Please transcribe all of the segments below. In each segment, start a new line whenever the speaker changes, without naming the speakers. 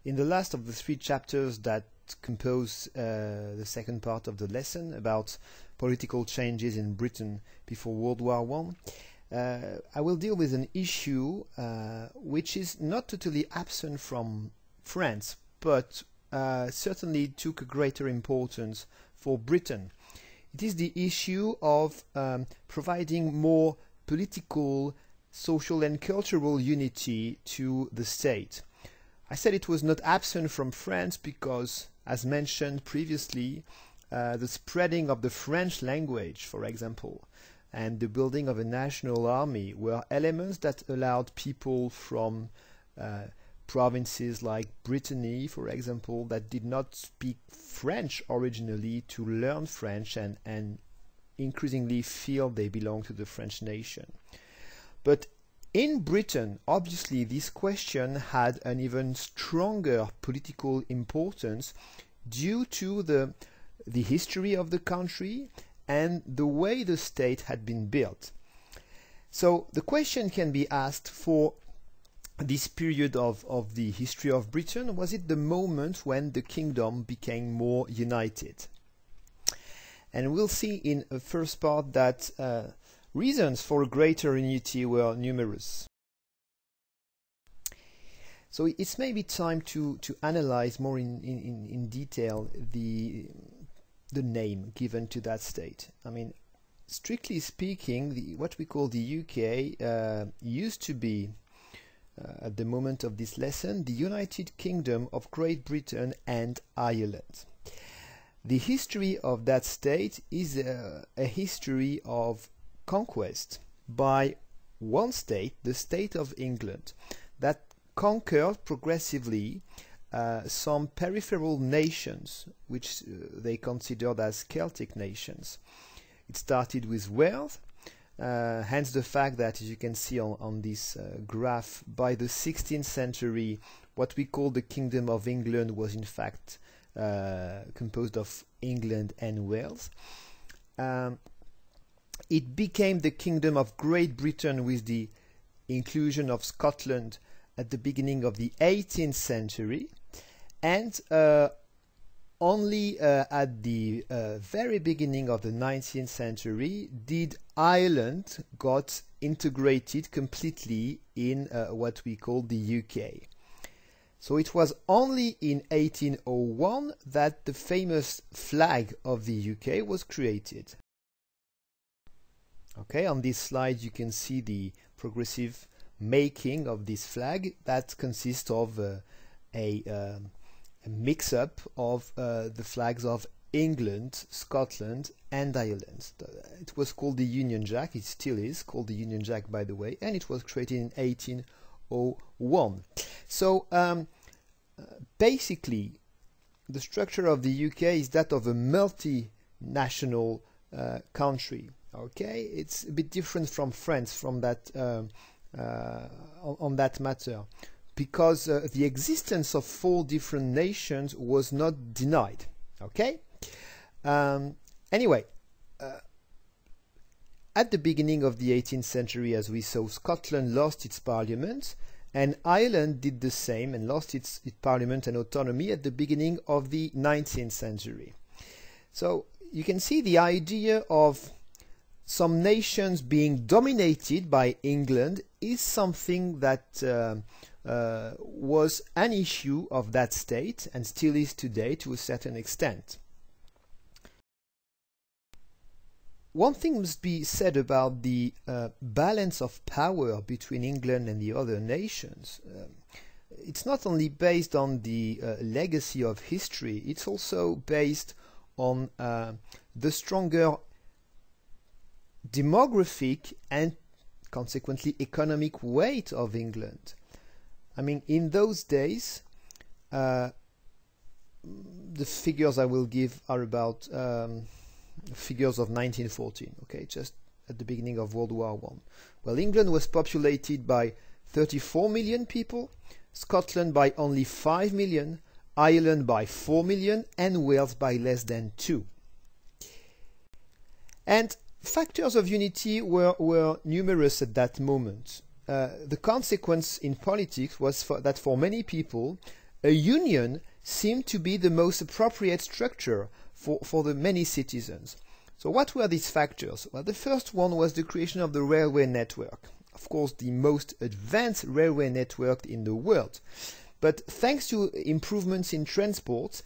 In the last of the 3 chapters that compose the second part of the lesson about political changes in Britain before World War I, I will deal with an issue which is not totally absent from France, but certainly took a greater importance for Britain. It is the issue of providing more political, social and cultural unity to the state. I said it was not absent from France because, as mentioned previously, the spreading of the French language, for example, and the building of a national army were elements that allowed people from provinces like Brittany, for example, that did not speak French originally to learn French and increasingly feel they belong to the French nation. But in Britain, obviously, this question had an even stronger political importance due to the history of the country and the way the state had been built. So the question can be asked for this period of the history of Britain, was it the moment when the kingdom became more united? And we'll see in the first part that reasons for greater unity were numerous. So it's maybe time to analyze more in detail the name given to that state. I mean, strictly speaking, what we call the UK used to be, at the moment of this lesson, the United Kingdom of Great Britain and Ireland. The history of that state is a history of conquest by one state, the state of England, that conquered progressively some peripheral nations which they considered as Celtic nations. It started with Wales, hence the fact that, as you can see on this graph, by the 16th century what we call the Kingdom of England was in fact composed of England and Wales. It became the Kingdom of Great Britain with the inclusion of Scotland at the beginning of the 18th century, and only at the very beginning of the 19th century did Ireland got integrated completely in what we call the UK. So it was only in 1801 that the famous flag of the UK was created. Okay, on this slide you can see the progressive making of this flag that consists of a mix-up of the flags of England, Scotland and Ireland. It was called the Union Jack, it still is called the Union Jack by the way, and it was created in 1801. So basically the structure of the UK is that of a multinational country. Okay, it's a bit different from France from that on that matter, because the existence of 4 different nations was not denied. Okay. Anyway, at the beginning of the 18th century, as we saw, Scotland lost its parliament, and Ireland did the same and lost its parliament and autonomy at the beginning of the 19th century. So you can see the idea of some nations being dominated by England is something that was an issue of that state and still is today to a certain extent. One thing must be said about the balance of power between England and the other nations. It's not only based on the legacy of history, it's also based on the stronger demographic and consequently economic weight of England. I mean, in those days, the figures I will give are about figures of 1914, okay, just at the beginning of World War I. Well, England was populated by 34 million people, Scotland by only 5 million, Ireland by 4 million, and Wales by less than 2. And factors of unity were numerous at that moment. The consequence in politics was that for many people, a union seemed to be the most appropriate structure for the many citizens. So what were these factors? Well, the first one was the creation of the railway network. Of course, the most advanced railway network in the world. But thanks to improvements in transport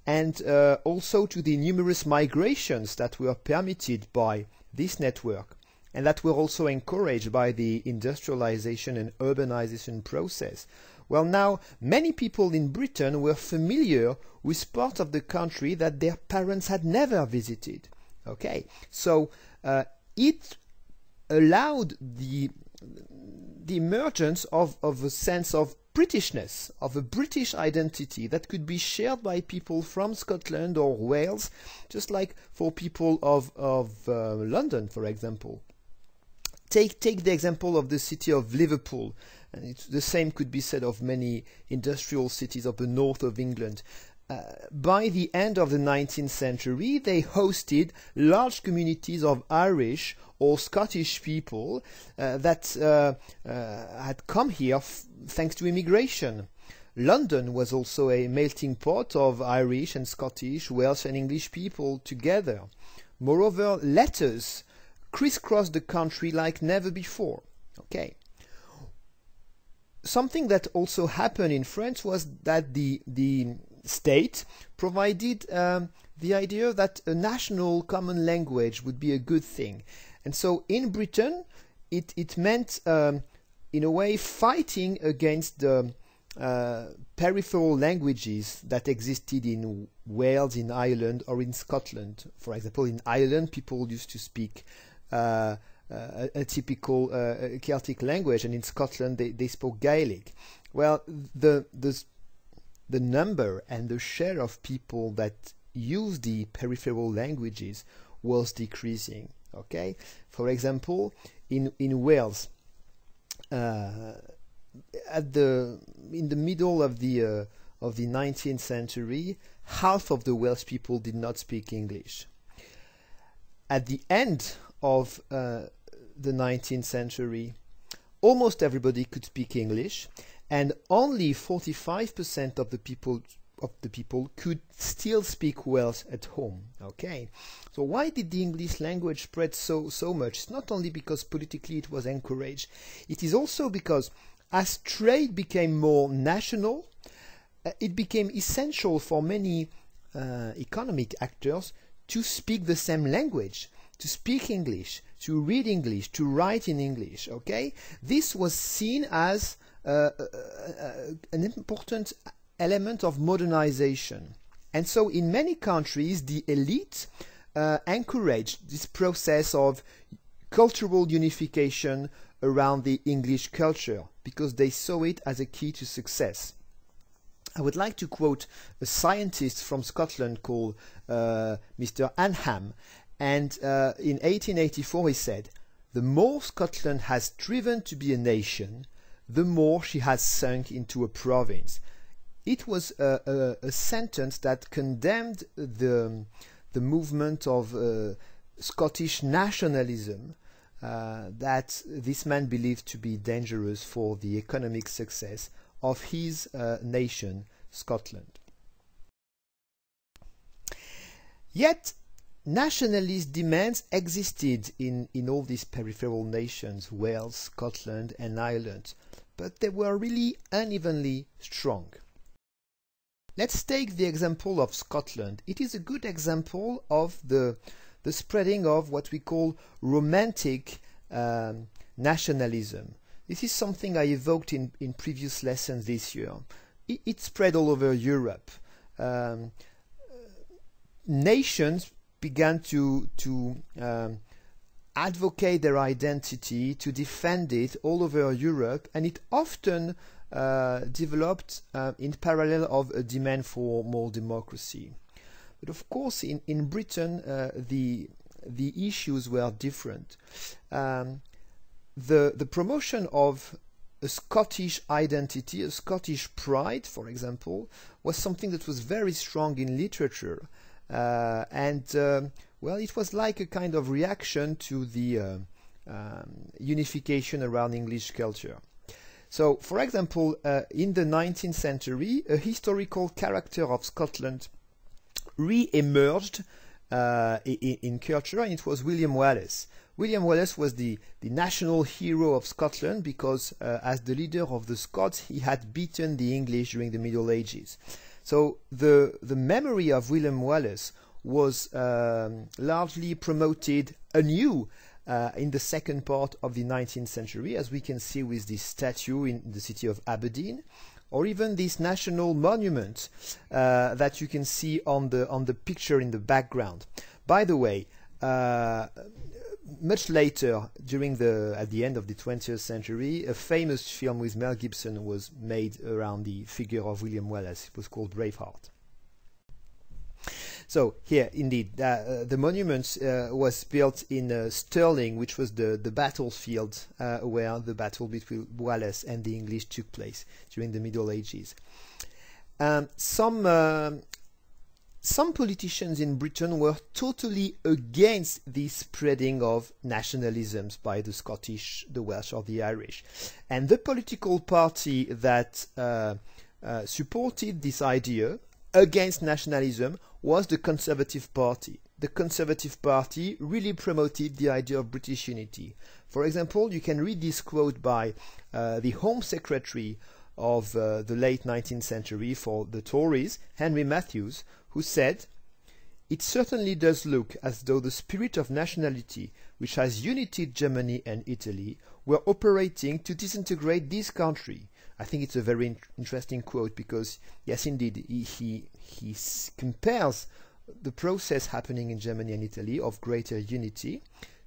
and also to the numerous migrations that were permitted by this network, and that were also encouraged by the industrialization and urbanization process, well, now many people in Britain were familiar with parts of the country that their parents had never visited. Okay, so it allowed the emergence of a sense of Britishness, of a British identity that could be shared by people from Scotland or Wales, just like for people of London, for example. Take the example of the city of Liverpool, and the same could be said of many industrial cities of the north of England. By the end of the 19th century, they hosted large communities of Irish or Scottish people that had come here thanks to immigration. London was also a melting pot of Irish and Scottish, Welsh and English people together. Moreover, letters crisscrossed the country like never before. Okay. Something that also happened in France was that the state provided the idea that a national common language would be a good thing. And so in Britain, it meant, in a way, fighting against the peripheral languages that existed in Wales, in Ireland, or in Scotland. For example, in Ireland, people used to speak a typical Celtic language, and in Scotland, they spoke Gaelic. Well, the number and the share of people that use the peripheral languages was decreasing. Okay, for example, in Wales, in the middle of the 19th century, half of the Welsh people did not speak English. At the end of the 19th century, almost everybody could speak English, and only 45% of the people could still speak Welsh at home. Okay, so why did the English language spread so much? It's not only because politically it was encouraged, it is also because as trade became more national, it became essential for many economic actors to speak the same language, to speak English, to read English, to write in English. Okay, this was seen as an important element of modernization. And so in many countries, the elite encouraged this process of cultural unification around the English culture because they saw it as a key to success. I would like to quote a scientist from Scotland called Mr. Anham, and in 1884 he said, "The more Scotland has striven to be a nation, the more she has sunk into a province." It was a sentence that condemned the movement of Scottish nationalism that this man believed to be dangerous for the economic success of his nation, Scotland. Yet, nationalist demands existed in all these peripheral nations, Wales, Scotland and Ireland, but they were really unevenly strong. Let's take the example of Scotland. It is a good example of the spreading of what we call romantic nationalism. This is something I evoked in previous lessons this year. It spread all over Europe. Nations began to advocate their identity, to defend it all over Europe, and it often developed in parallel of a demand for more democracy. But of course, in Britain, the issues were different. The promotion of a Scottish identity, a Scottish pride, for example, was something that was very strong in literature. Well, it was like a kind of reaction to the unification around English culture. So, for example, in the 19th century, a historical character of Scotland re-emerged in culture, and it was William Wallace. William Wallace was the national hero of Scotland because as the leader of the Scots, he had beaten the English during the Middle Ages. So the memory of William Wallace was largely promoted anew in the second part of the 19th century, as we can see with this statue in the city of Aberdeen, or even this national monument that you can see on the picture in the background. By the way, much later, at the end of the 20th century, a famous film with Mel Gibson was made around the figure of William Wallace. It was called Braveheart. So here, indeed, the monument was built in Stirling, which was the battlefield where the battle between Wallace and the English took place during the Middle Ages. Some politicians in Britain were totally against the spreading of nationalisms by the Scottish, the Welsh, or the Irish. And the political party that supported this idea against nationalism was the Conservative Party. The Conservative Party really promoted the idea of British unity. For example, you can read this quote by the Home Secretary of the late 19th century for the Tories, Henry Matthews, who said, "It certainly does look as though the spirit of nationality, which has united Germany and Italy, were operating to disintegrate this country." I think it's a very interesting quote because, yes, indeed, he compares the process happening in Germany and Italy of greater unity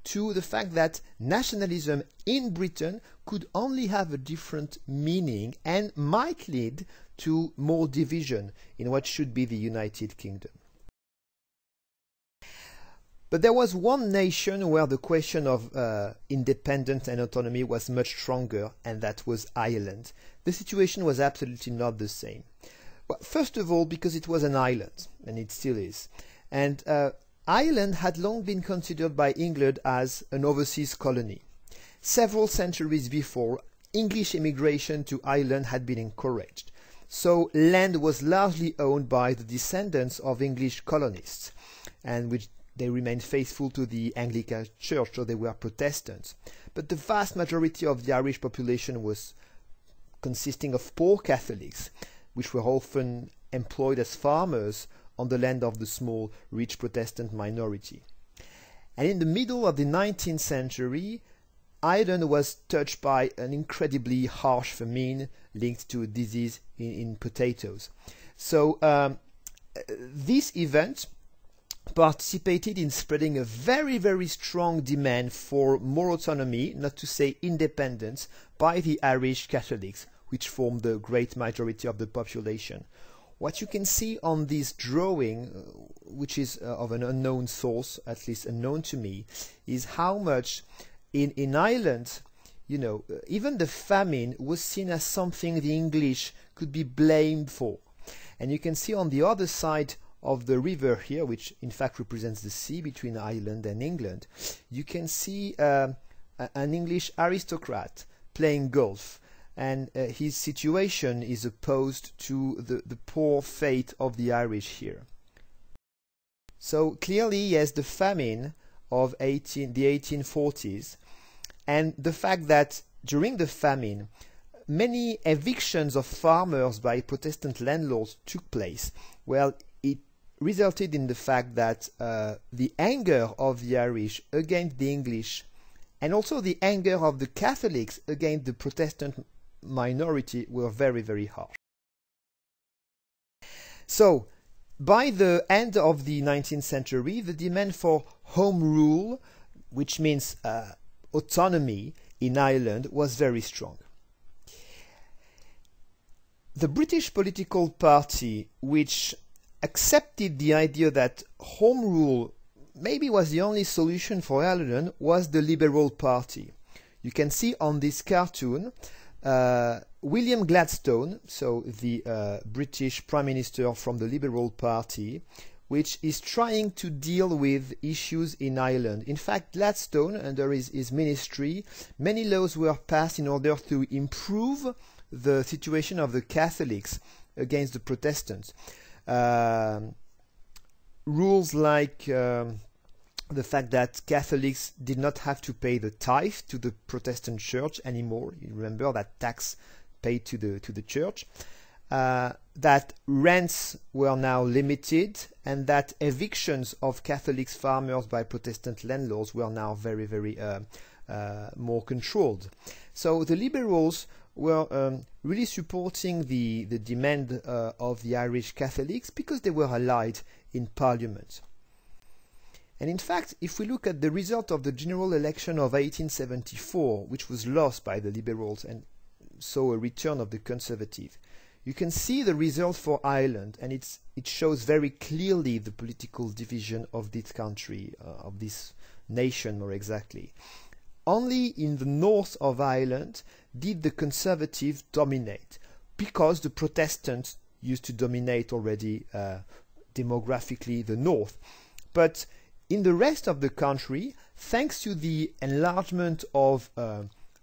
to the fact that nationalism in Britain could only have a different meaning and might lead to more division in what should be the United Kingdom. But there was one nation where the question of independence and autonomy was much stronger, and that was Ireland. The situation was absolutely not the same. Well, first of all, because it was an island, and it still is. And Ireland had long been considered by England as an overseas colony. Several centuries before, English immigration to Ireland had been encouraged. So land was largely owned by the descendants of English colonists, and which they remained faithful to the Anglican Church, so they were Protestants. But the vast majority of the Irish population was consisting of poor Catholics, which were often employed as farmers on the land of the small, rich Protestant minority. And in the middle of the 19th century, Ireland was touched by an incredibly harsh famine linked to a disease in potatoes. So this event participated in spreading a very, very strong demand for more autonomy, not to say independence, by the Irish Catholics, which formed the great majority of the population. What you can see on this drawing, which is of an unknown source, at least unknown to me, is how much in Ireland, even the famine was seen as something the English could be blamed for. And you can see on the other side of the river here, which in fact represents the sea between Ireland and England, you can see an English aristocrat playing golf, and his situation is opposed to the poor fate of the Irish here. So clearly, yes, the famine of the 1840s, and the fact that during the famine many evictions of farmers by Protestant landlords took place, well, it resulted in the fact that the anger of the Irish against the English, and also the anger of the Catholics against the Protestant minority, were very, very harsh. So, by the end of the 19th century, the demand for home rule, which means autonomy in Ireland, was very strong. The British political party, which accepted the idea that home rule maybe was the only solution for Ireland, was the Liberal Party. You can see on this cartoon William Gladstone, so the British Prime Minister from the Liberal Party, which is trying to deal with issues in Ireland. In fact, Gladstone, under his ministry, many laws were passed in order to improve the situation of the Catholics against the Protestants. Rules like the fact that Catholics did not have to pay the tithe to the Protestant church anymore. You remember that tax paid to the church. That rents were now limited, and that evictions of Catholic farmers by Protestant landlords were now very, very more controlled. So the liberals were really supporting the demand of the Irish Catholics because they were allied in Parliament. And in fact, if we look at the result of the general election of 1874, which was lost by the liberals and saw a return of the Conservative, you can see the result for Ireland, and it shows very clearly the political division of this country, of this nation more exactly. Only in the north of Ireland did the Conservatives dominate, because the Protestants used to dominate already demographically the north. But in the rest of the country, thanks to the enlargement of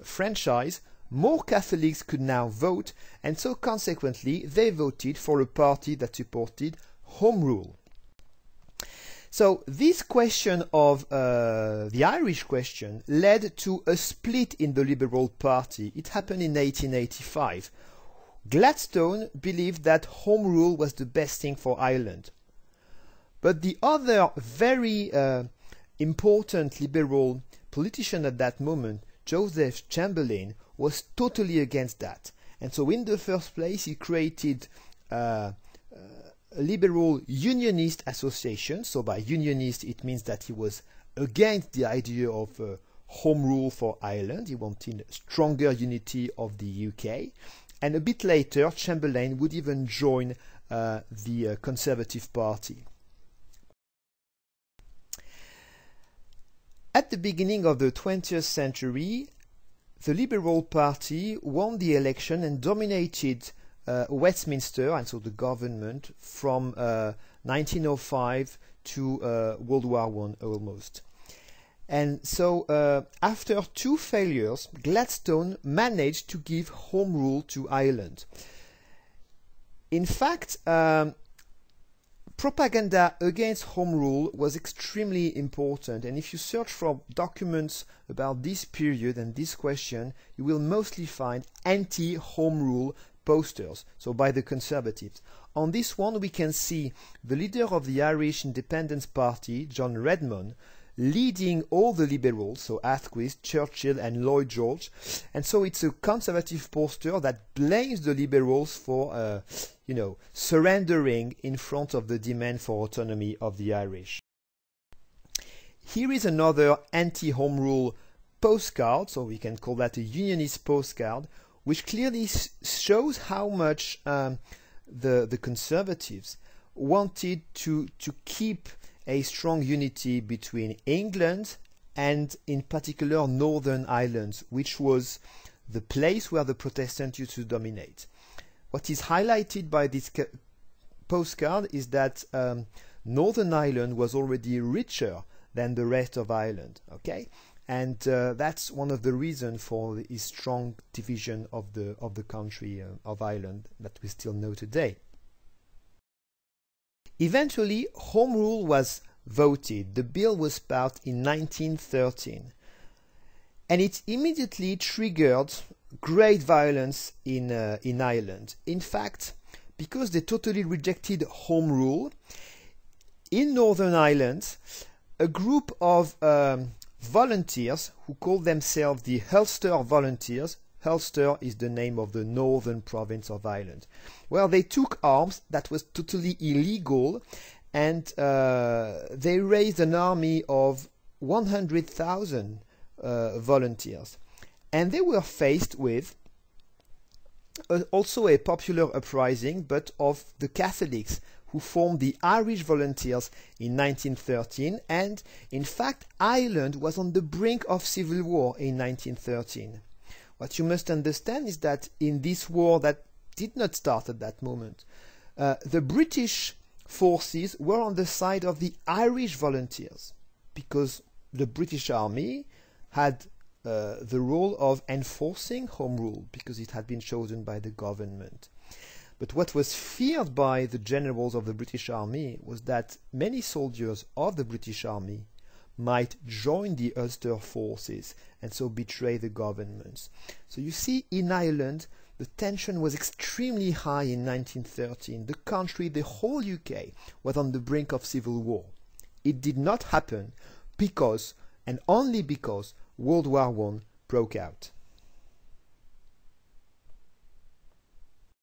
franchise, more Catholics could now vote, and so consequently they voted for a party that supported Home Rule. So this question of the Irish question led to a split in the Liberal Party. It happened in 1885. Gladstone believed that Home Rule was the best thing for Ireland. But the other very important Liberal politician at that moment, Joseph Chamberlain, was totally against that. And so in the first place he created a liberal unionist association. So by unionist it means that he was against the idea of home rule for Ireland. He wanted stronger unity of the UK. And a bit later Chamberlain would even join the Conservative Party. At the beginning of the 20th century, the Liberal Party won the election and dominated Westminster, and so the government, from 1905 to World War I almost. And so after two failures, Gladstone managed to give home rule to Ireland. In fact, propaganda against home rule was extremely important, and if you search for documents about this period and this question, you will mostly find anti-home rule posters, so by the Conservatives. On this one we can see the leader of the Irish Independence Party, John Redmond, leading all the liberals, so Asquith, Churchill and Lloyd George, and so it's a conservative poster that blames the liberals for surrendering in front of the demand for autonomy of the Irish. Here is another anti-home rule postcard, so we can call that a unionist postcard, which clearly shows how much the Conservatives wanted to keep a strong unity between England and in particular Northern Ireland, which was the place where the Protestants used to dominate. What is highlighted by this postcard is that Northern Ireland was already richer than the rest of Ireland, okay? And that's one of the reasons for the strong division of the country of Ireland that we still know today. Eventually, Home Rule was voted. The bill was passed in 1913, and it immediately triggered great violence in Ireland. In fact, because they totally rejected Home Rule, in Northern Ireland, a group of volunteers who called themselves the Ulster Volunteers. Ulster is the name of the northern province of Ireland. Well, they took arms that was totally illegal, and they raised an army of 100,000 volunteers. And they were faced with also a popular uprising, but of the Catholics, who formed the Irish Volunteers in 1913. And in fact, Ireland was on the brink of civil war in 1913. What you must understand is that in this war that did not start at that moment, the British forces were on the side of the Irish volunteers, because the British Army had the role of enforcing Home Rule, because it had been chosen by the government. But what was feared by the generals of the British Army was that many soldiers of the British Army might join the Ulster forces and so betray the governments. So you see, in Ireland, the tension was extremely high in 1913. The country, the whole UK, was on the brink of civil war. It did not happen because, and only because, World War I broke out.